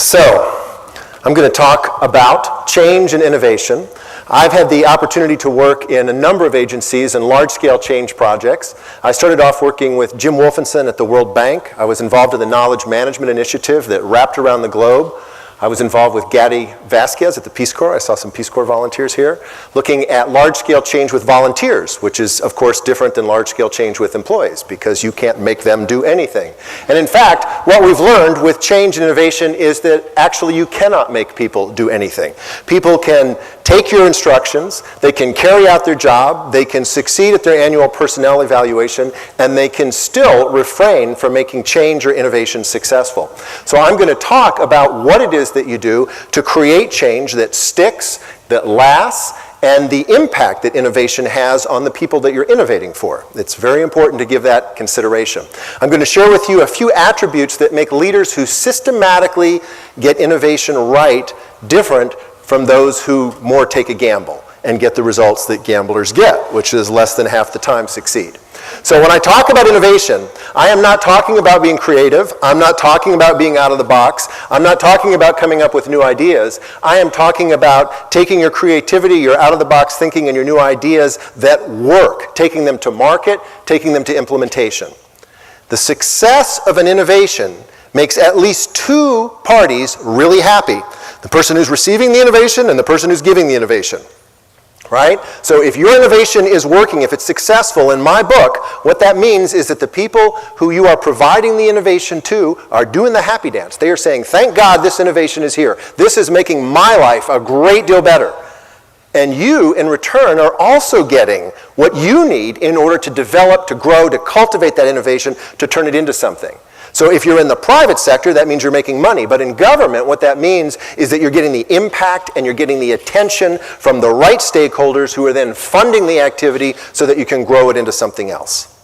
So, I'm going to talk about change and innovation. I've had the opportunity to work in a number of agencies and large-scale change projects. I started off working with Jim Wolfenson at the World Bank. I was involved in the Knowledge Management Initiative that wrapped around the globe. I was involved with Gadi Vasquez at the Peace Corps. I saw some Peace Corps volunteers here, looking at large-scale change with volunteers, which is, of course, different than large-scale change with employees because you can't make them do anything. And in fact, what we've learned with change and innovation is that actually you cannot make people do anything. People can take your instructions, they can carry out their job, they can succeed at their annual personnel evaluation, and they can still refrain from making change or innovation successful. So I'm going to talk about what it is that you do to create change that sticks, that lasts, and the impact that innovation has on the people that you're innovating for. It's very important to give that consideration. I'm going to share with you a few attributes that make leaders who systematically get innovation right different from those who more take a gamble and get the results that gamblers get, which is less than half the time succeed. So when I talk about innovation, I am not talking about being creative. I'm not talking about being out of the box. I'm not talking about coming up with new ideas. I am talking about taking your creativity, your out-of-the-box thinking, and your new ideas that work, taking them to market, taking them to implementation. The success of an innovation makes at least two parties really happy. The person who's receiving the innovation and the person who's giving the innovation. Right? So if your innovation is working, if it's successful, in my book, what that means is that the people who you are providing the innovation to are doing the happy dance. They are saying, thank God this innovation is here. This is making my life a great deal better. And you, in return, are also getting what you need in order to develop, to grow, to cultivate that innovation, to turn it into something. So if you're in the private sector, that means you're making money. But in government, what that means is that you're getting the impact and you're getting the attention from the right stakeholders who are then funding the activity so that you can grow it into something else.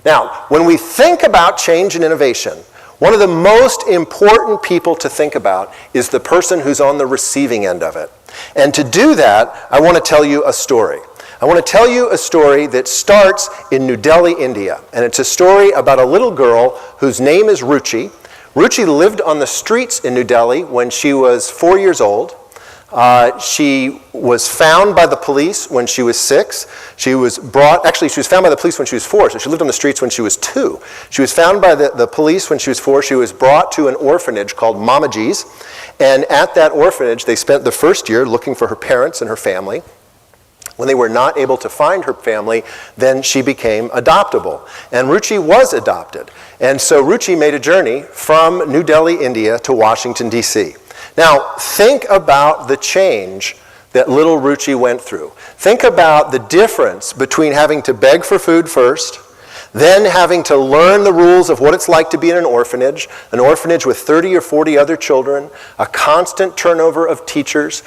Now, when we think about change and innovation, one of the most important people to think about is the person who's on the receiving end of it. And to do that, I want to tell you a story. I want to tell you a story that starts in New Delhi, India. And it's a story about a little girl whose name is Ruchi. Ruchi lived on the streets in New Delhi when she was 4 years old. She was found by the police when she was 6. She was found by the police when she was 4, so she lived on the streets when she was 2. She was found by the police when she was 4. She was brought to an orphanage called Mamaji's. And at that orphanage, they spent the first year looking for her parents and her family. When they were not able to find her family, then she became adoptable. And Ruchi was adopted. And so Ruchi made a journey from New Delhi, India to Washington, D.C. Now, think about the change that little Ruchi went through. Think about the difference between having to beg for food first, then having to learn the rules of what it's like to be in an orphanage with 30 or 40 other children, a constant turnover of teachers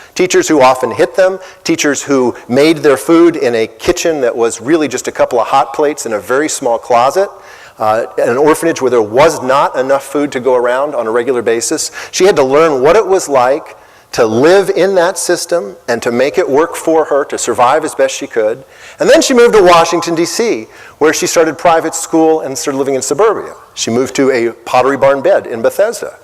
who often hit them, teachers who made their food in a kitchen that was really just a couple of hot plates in a very small closet, an orphanage where there was not enough food to go around on a regular basis. She had to learn what it was like to live in that system and to make it work for her, to survive as best she could. And then she moved to Washington, D.C., where she started private school and started living in suburbia. She moved to a Pottery Barn bed in Bethesda.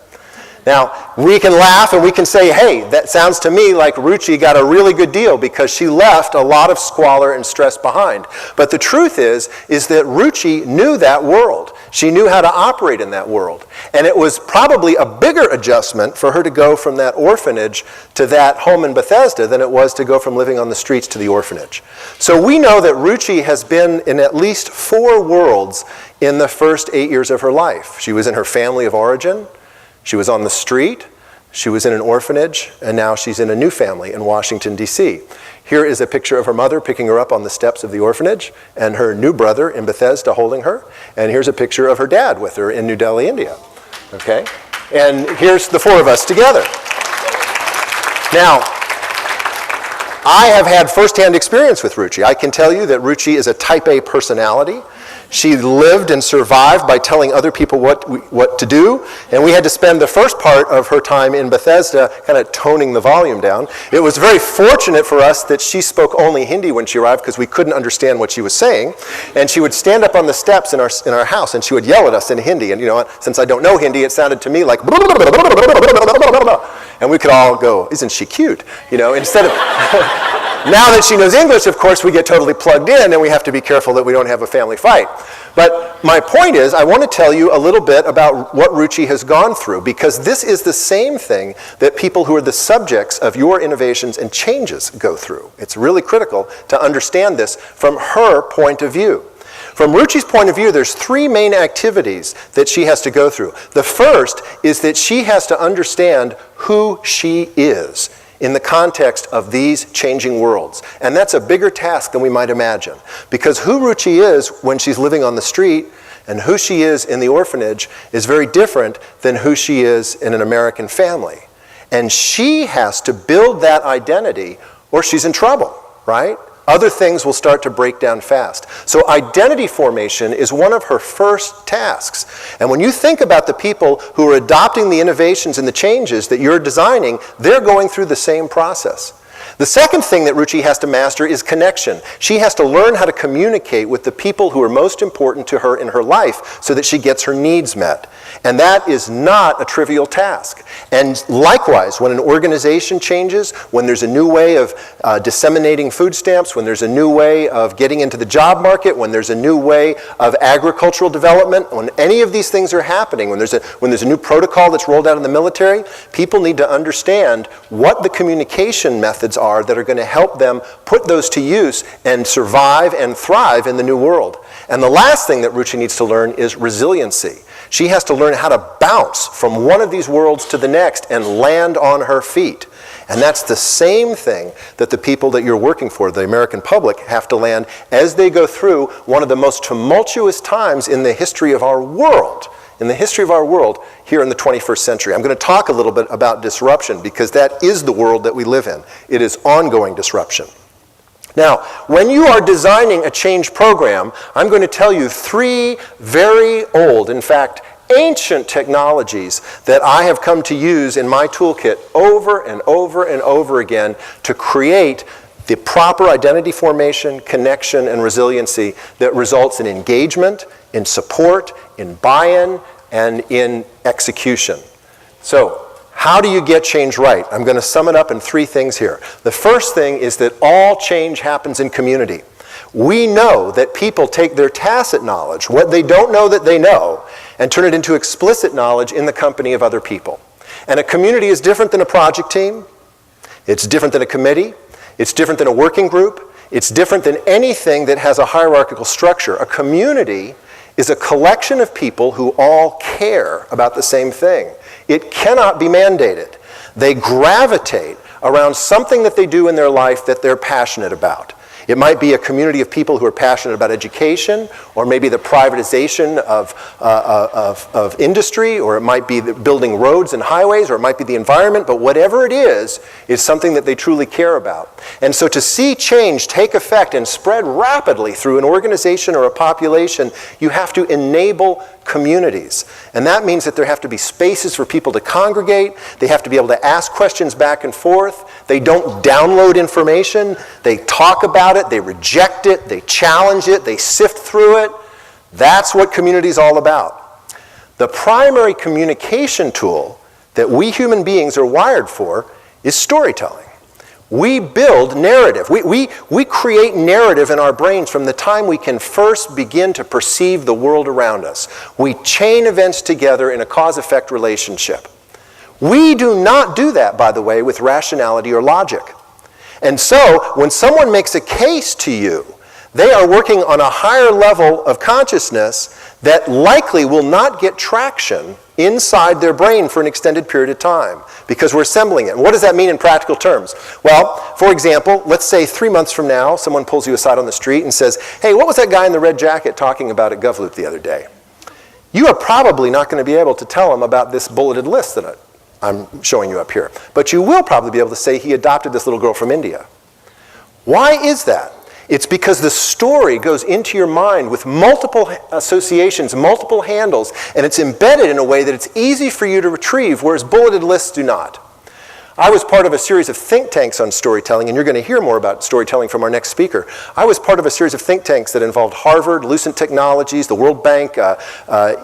Now, we can laugh and we can say, hey, that sounds to me like Ruchi got a really good deal because she left a lot of squalor and stress behind. But the truth is that Ruchi knew that world. She knew how to operate in that world. And it was probably a bigger adjustment for her to go from that orphanage to that home in Bethesda than it was to go from living on the streets to the orphanage. So we know that Ruchi has been in at least 4 worlds in the first 8 years of her life. She was in her family of origin. She was on the street, she was in an orphanage, and now she's in a new family in Washington, D.C. Here is a picture of her mother picking her up on the steps of the orphanage, and her new brother in Bethesda holding her. And here's a picture of her dad with her in New Delhi, India. Okay? And here's the 4 of us together. Now, I have had firsthand experience with Ruchi. I can tell you that Ruchi is a type A personality. She lived and survived by telling other people what to do, and we had to spend the first part of her time in Bethesda kind of toning the volume down. It was very fortunate for us that she spoke only Hindi when she arrived because we couldn't understand what she was saying, and she would stand up on the steps in our house and she would yell at us in Hindi, and since I don't know Hindi, it sounded to me like and we could all go, isn't she cute? Instead of now that she knows English, of course, we get totally plugged in and we have to be careful that we don't have a family fight. But my point is, I want to tell you a little bit about what Ruchi has gone through, because this is the same thing that people who are the subjects of your innovations and changes go through. It's really critical to understand this from her point of view. From Ruchi's point of view, there's three main activities that she has to go through. The first is that she has to understand who she is in the context of these changing worlds. And that's a bigger task than we might imagine. Because who Ruchi is when she's living on the street and who she is in the orphanage is very different than who she is in an American family. And she has to build that identity or she's in trouble, right? Other things will start to break down fast. So identity formation is one of her first tasks. And when you think about the people who are adopting the innovations and the changes that you're designing, they're going through the same process. The second thing that Ruchi has to master is connection. She has to learn how to communicate with the people who are most important to her in her life so that she gets her needs met. And that is not a trivial task. And likewise, when an organization changes, when there's a new way of disseminating food stamps, when there's a new way of getting into the job market, when there's a new way of agricultural development, when any of these things are happening, when there's a new protocol that's rolled out in the military, people need to understand what the communication methods are that are going to help them put those to use and survive and thrive in the new world. And the last thing that Ruchi needs to learn is resiliency. She has to learn how to bounce from one of these worlds to the next and land on her feet. And that's the same thing that the people that you're working for, the American public, have to land as they go through one of the most tumultuous times in the history of our world. In the history of our world here in the 21st century. I'm going to talk a little bit about disruption because that is the world that we live in. It is ongoing disruption. Now, when you are designing a change program, I'm going to tell you three very old, in fact, ancient technologies that I have come to use in my toolkit over and over and over again to create the proper identity formation, connection, and resiliency that results in engagement, in support, in buy-in, and in execution. So, how do you get change right? I'm going to sum it up in three things here. The first thing is that all change happens in community. We know that people take their tacit knowledge, what they don't know that they know, and turn it into explicit knowledge in the company of other people. And a community is different than a project team. It's different than a committee. It's different than a working group. It's different than anything that has a hierarchical structure. A community is a collection of people who all care about the same thing. It cannot be mandated. They gravitate around something that they do in their life that they're passionate about. It might be a community of people who are passionate about education, or maybe the privatization of industry, or it might be building roads and highways, or it might be the environment, but whatever it is something that they truly care about. And so to see change take effect and spread rapidly through an organization or a population, you have to enable communities. And that means that there have to be spaces for people to congregate. They have to be able to ask questions back and forth. They don't download information. They talk about it. They reject it. They challenge it. They sift through it. That's what community is all about. The primary communication tool that we human beings are wired for is storytelling. We build narrative. We create narrative in our brains from the time we can first begin to perceive the world around us. We chain events together in a cause-effect relationship. We do not do that, by the way, with rationality or logic. And so, when someone makes a case to you, they are working on a higher level of consciousness that likely will not get traction inside their brain for an extended period of time because we're assembling it. And what does that mean in practical terms? Well, for example, let's say 3 months from now, someone pulls you aside on the street and says, hey, what was that guy in the red jacket talking about at GovLoop the other day? You are probably not going to be able to tell him about this bulleted list that I'm showing you up here. But you will probably be able to say he adopted this little girl from India. Why is that? It's because the story goes into your mind with multiple associations, multiple handles, and it's embedded in a way that it's easy for you to retrieve, whereas bulleted lists do not. I was part of a series of think tanks on storytelling, and you're going to hear more about storytelling from our next speaker. I was part of a series of think tanks that involved Harvard, Lucent Technologies, the World Bank,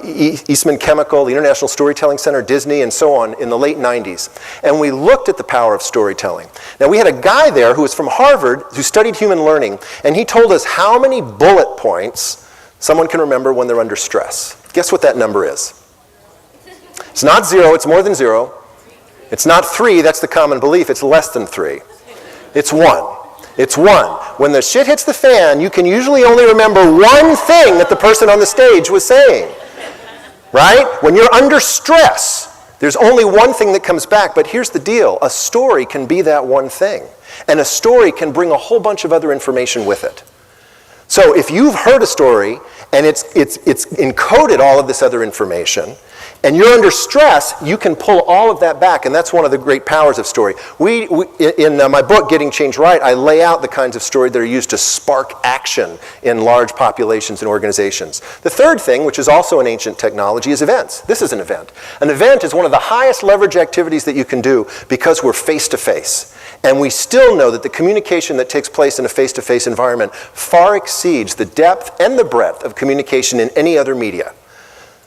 Eastman Chemical, the International Storytelling Center, Disney, and so on in the late 90s. And we looked at the power of storytelling. Now, we had a guy there who was from Harvard who studied human learning, and he told us how many bullet points someone can remember when they're under stress. Guess what that number is? It's not 0, it's more than 0. It's not 3, that's the common belief, it's less than 3. It's 1. It's 1. When the shit hits the fan, you can usually only remember one thing that the person on the stage was saying. Right? When you're under stress, there's only one thing that comes back, but here's the deal. A story can be that one thing. And a story can bring a whole bunch of other information with it. So if you've heard a story and it's encoded all of this other information, and you're under stress, you can pull all of that back, and that's one of the great powers of story. In my book, Getting Change Right, I lay out the kinds of story that are used to spark action in large populations and organizations. The third thing, which is also an ancient technology, is events. This is an event. An event is one of the highest leverage activities that you can do because we're face-to-face. And we still know that the communication that takes place in a face-to-face environment far exceeds the depth and the breadth of communication in any other media.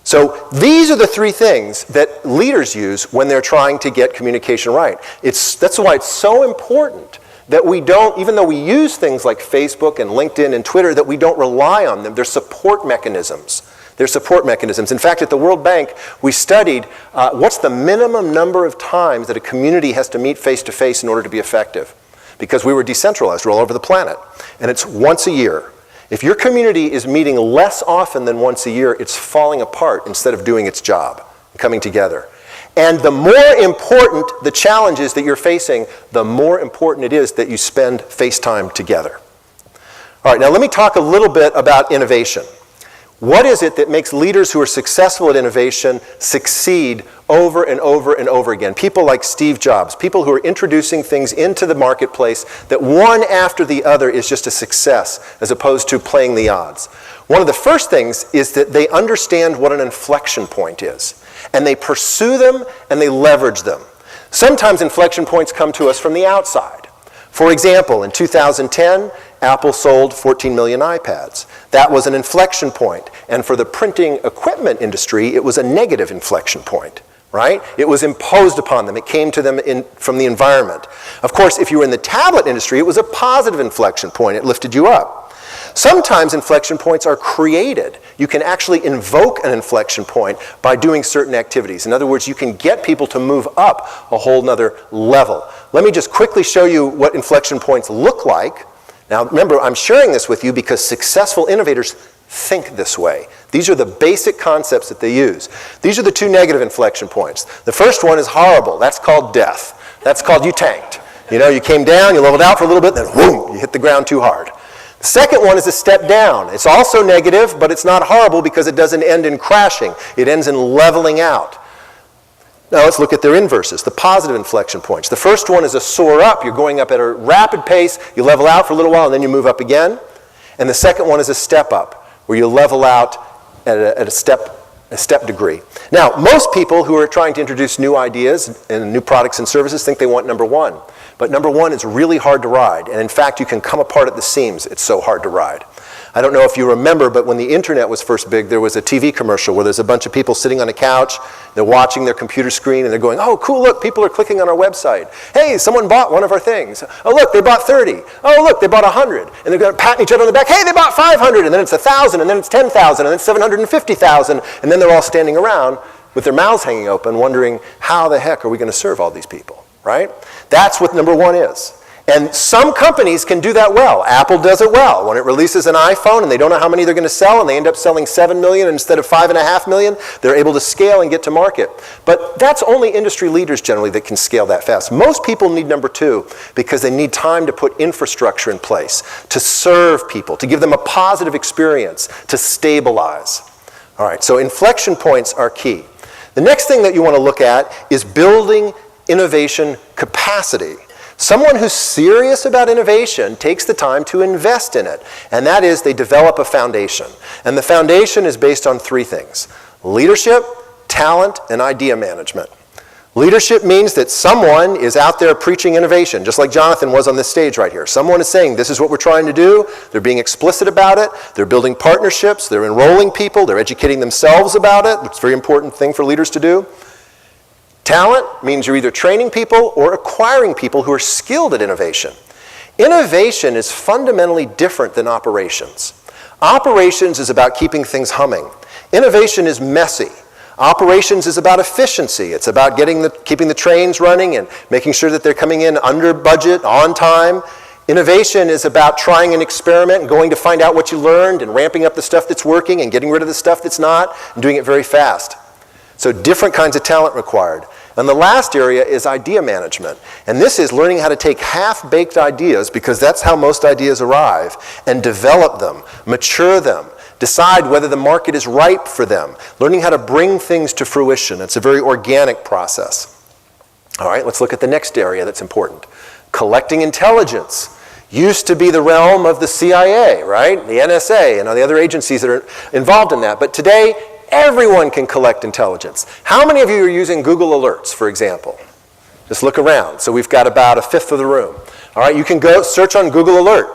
So these are the three things that leaders use when they're trying to get communication right. That's why it's so important that we don't, even though we use things like Facebook and LinkedIn and Twitter, that we don't rely on them. They're support mechanisms. They're support mechanisms. In fact, at the World Bank, we studied what's the minimum number of times that a community has to meet face-to-face in order to be effective. Because we were decentralized, we're all over the planet. And it's once a year. If your community is meeting less often than once a year, it's falling apart instead of doing its job, coming together. And the more important the challenges that you're facing, the more important it is that you spend face time together. All right, now let me talk a little bit about innovation. What is it that makes leaders who are successful at innovation succeed over and over and over again? People like Steve Jobs, people who are introducing things into the marketplace that one after the other is just a success as opposed to playing the odds. One of the first things is that they understand what an inflection point is, and they pursue them and they leverage them. Sometimes inflection points come to us from the outside. For example, in 2010, Apple sold 14 million iPads. That was an inflection point. And for the printing equipment industry, it was a negative inflection point, right? It was imposed upon them. It came to them from the environment. Of course, if you were in the tablet industry, it was a positive inflection point. It lifted you up. Sometimes inflection points are created. You can actually invoke an inflection point by doing certain activities. In other words, you can get people to move up a whole nother level. Let me just quickly show you what inflection points look like. Now, remember, I'm sharing this with you because successful innovators think this way. These are the basic concepts that they use. These are the two negative inflection points. The first one is horrible. That's called death. That's called you tanked. You know, you came down, you leveled out for a little bit, then whoom, you hit the ground too hard. The second one is a step down. It's also negative, but it's not horrible because it doesn't end in crashing. It ends in leveling out. Now let's look at their inverses, the positive inflection points. The first one is a soar up. You're going up at a rapid pace, you level out for a little while, and then you move up again. And the second one is a step up, where you level out at a step degree. Now, most people who are trying to introduce new ideas and new products and services think they want number one. But number one is really hard to ride. And in fact, you can come apart at the seams. It's so hard to ride. I don't know if you remember, but when the internet was first big, there was a TV commercial where there's a bunch of people sitting on a couch, they're watching their computer screen, and they're going, oh, cool, look, people are clicking on our website. Hey, someone bought one of our things. Oh, look, they bought 30. Oh, look, they bought 100. And they're going to pat each other on the back. Hey, they bought 500, and then it's 1,000, and then it's 10,000, and then it's 750,000, and then they're all standing around with their mouths hanging open, wondering, how the heck are we going to serve all these people, right? That's what number one is. And some companies can do that well. Apple does it well. When it releases an iPhone and they don't know how many they're going to sell and they end up selling 7 million instead of 5.5 million, they're able to scale and get to market. But that's only industry leaders generally that can scale that fast. Most people need number two because they need time to put infrastructure in place, to serve people, to give them a positive experience, to stabilize. All right, so inflection points are key. The next thing that you want to look at is building innovation capacity. Someone who's serious about innovation takes the time to invest in it, and that is they develop a foundation. And the foundation is based on three things: leadership, talent, and idea management. Leadership means that someone is out there preaching innovation, just like Jonathan was on this stage right here. Someone is saying, this is what we're trying to do. They're being explicit about it. They're building partnerships. They're enrolling people. They're educating themselves about it. It's a very important thing for leaders to do. Talent means you're either training people or acquiring people who are skilled at innovation. Innovation is fundamentally different than operations. Operations is about keeping things humming. Innovation is messy. Operations is about efficiency. It's about keeping the trains running and making sure that they're coming in under budget, on time. Innovation is about trying an experiment and going to find out what you learned and ramping up the stuff that's working and getting rid of the stuff that's not and doing it very fast. So different kinds of talent required. And the last area is idea management. And this is learning how to take half-baked ideas, because that's how most ideas arrive, and develop them, mature them, decide whether the market is ripe for them, learning how to bring things to fruition. It's a very organic process. All right, let's look at the next area that's important. Collecting intelligence. Used to be the realm of the CIA, right? The NSA and all the other agencies that are involved in that. But today, everyone can collect intelligence. How many of you are using Google Alerts, for example? Just look around. So we've got about a fifth of the room. All right, you can go search on Google Alert.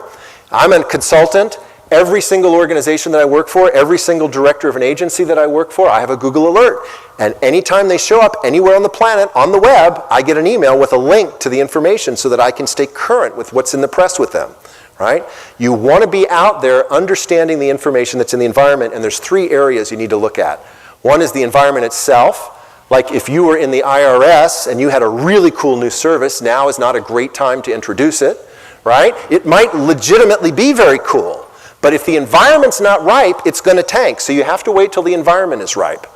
I'm a consultant. Every single organization that I work for, every single director of an agency that I work for, I have a Google Alert. And anytime they show up anywhere on the planet, on the web, I get an email with a link to the information so that I can stay current with what's in the press with them, right? You want to be out there understanding the information that's in the environment, and there's three areas you need to look at. One is the environment itself. Like if you were in the IRS and you had a really cool new service, now is not a great time to introduce it, right? It might legitimately be very cool. But if the environment's not ripe, it's going to tank. So you have to wait till the environment is ripe.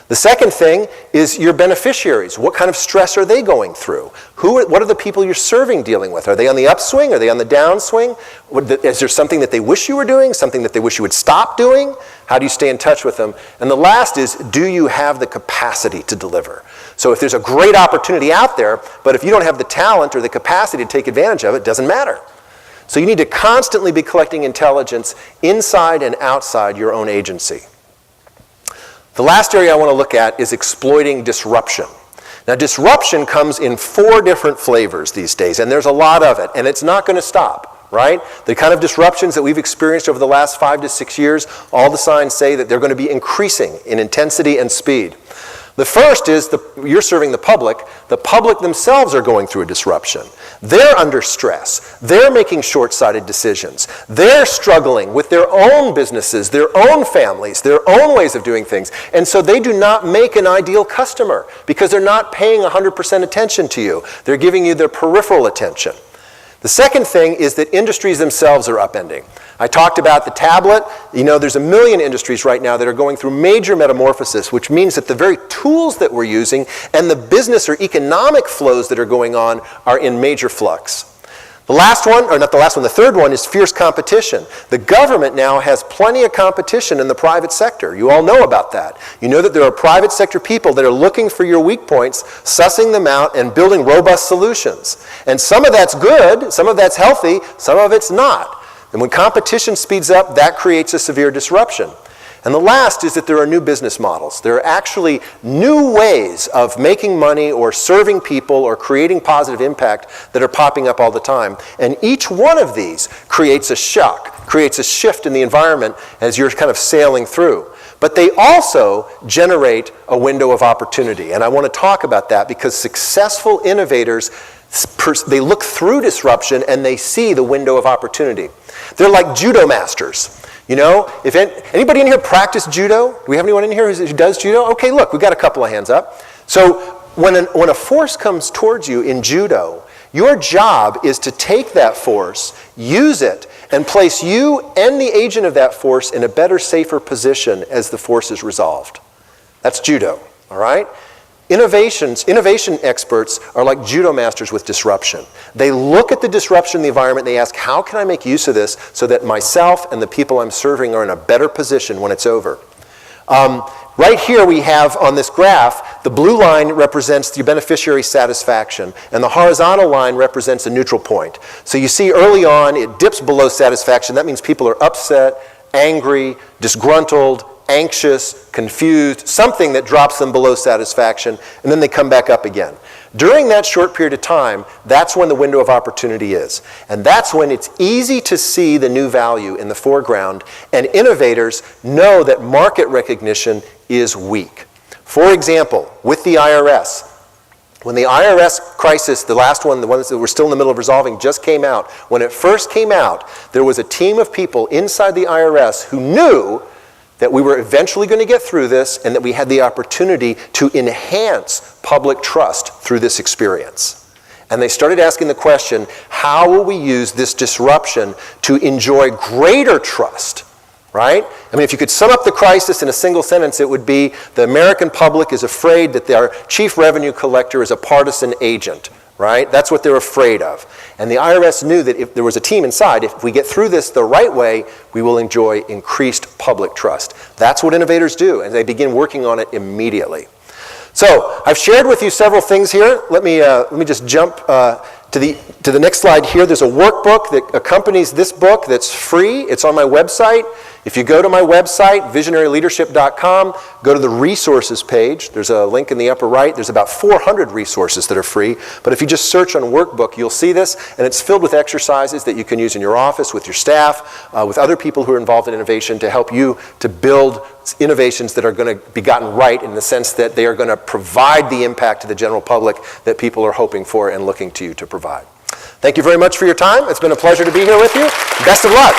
The second thing is your beneficiaries. What kind of stress are they going through? What are the people you're serving dealing with? Are they on the upswing? Are they on the downswing? Is there something that they wish you were doing? Something that they wish you would stop doing? How do you stay in touch with them? And the last is, do you have the capacity to deliver? So if there's a great opportunity out there, but if you don't have the talent or the capacity to take advantage of it, it doesn't matter. So you need to constantly be collecting intelligence inside and outside your own agency. The last area I want to look at is exploiting disruption. Now, disruption comes in 4 different flavors these days, and there's a lot of it, and it's not going to stop, right? The kind of disruptions that we've experienced over the last 5 to 6 years, all the signs say that they're going to be increasing in intensity and speed. The first is you're serving the public. The public themselves are going through a disruption. They're under stress. They're making short-sighted decisions. They're struggling with their own businesses, their own families, their own ways of doing things. And so they do not make an ideal customer because they're not paying 100% attention to you. They're giving you their peripheral attention. The second thing is that industries themselves are upending. I talked about the tablet. You know, there's a million industries right now that are going through major metamorphosis, which means that the very tools that we're using and the business or economic flows that are going on are in major flux. The last one, or not the last one, the third one is fierce competition. The government now has plenty of competition in the private sector. You all know about that. You know that there are private sector people that are looking for your weak points, sussing them out, and building robust solutions. And some of that's good, some of that's healthy, some of it's not. And when competition speeds up, that creates a severe disruption. And the last is that there are new business models. There are actually new ways of making money or serving people or creating positive impact that are popping up all the time. And each one of these creates a shock, creates a shift in the environment as you're kind of sailing through. But they also generate a window of opportunity. And I want to talk about that because successful innovators, they look through disruption and they see the window of opportunity. They're like judo masters. You know, if anybody in here practice judo? Do we have anyone in here who does judo? Okay, look, we've got a couple of hands up. So when a force comes towards you in judo, your job is to take that force, use it, and place you and the agent of that force in a better, safer position as the force is resolved. That's judo, all right? Innovation experts are like judo masters with disruption. They look at the disruption in the environment and they ask, how can I make use of this so that myself and the people I'm serving are in a better position when it's over? Right here we have on this graph, the blue line represents the beneficiary satisfaction, and the horizontal line represents a neutral point. So you see early on it dips below satisfaction. That means people are upset, angry, disgruntled, anxious, confused, something that drops them below satisfaction, and then they come back up again. During that short period of time, that's when the window of opportunity is. And that's when it's easy to see the new value in the foreground, and innovators know that market recognition is weak. For example, with the IRS, when the IRS crisis, the last one, the ones that we're still in the middle of resolving, just came out, when it first came out, there was a team of people inside the IRS who knew that we were eventually going to get through this and that we had the opportunity to enhance public trust through this experience. And they started asking the question, how will we use this disruption to enjoy greater trust, right? I mean, if you could sum up the crisis in a single sentence, it would be the American public is afraid that their chief revenue collector is a partisan agent, right? That's what they're afraid of. And the IRS knew that if there was a team inside, if we get through this the right way, we will enjoy increased public trust. That's what innovators do, and they begin working on it immediately. So I've shared with you several things here. Let me just jump to the next slide here. There's a workbook that accompanies this book that's free. It's on my website. If you go to my website, visionaryleadership.com, go to the resources page. There's a link in the upper right. There's about 400 resources that are free. But if you just search on workbook, you'll see this. And it's filled with exercises that you can use in your office, with your staff, with other people who are involved in innovation to help you to build innovations that are going to be gotten right in the sense that they are going to provide the impact to the general public that people are hoping for and looking to you to provide. Thank you very much for your time. It's been a pleasure to be here with you. Best of luck.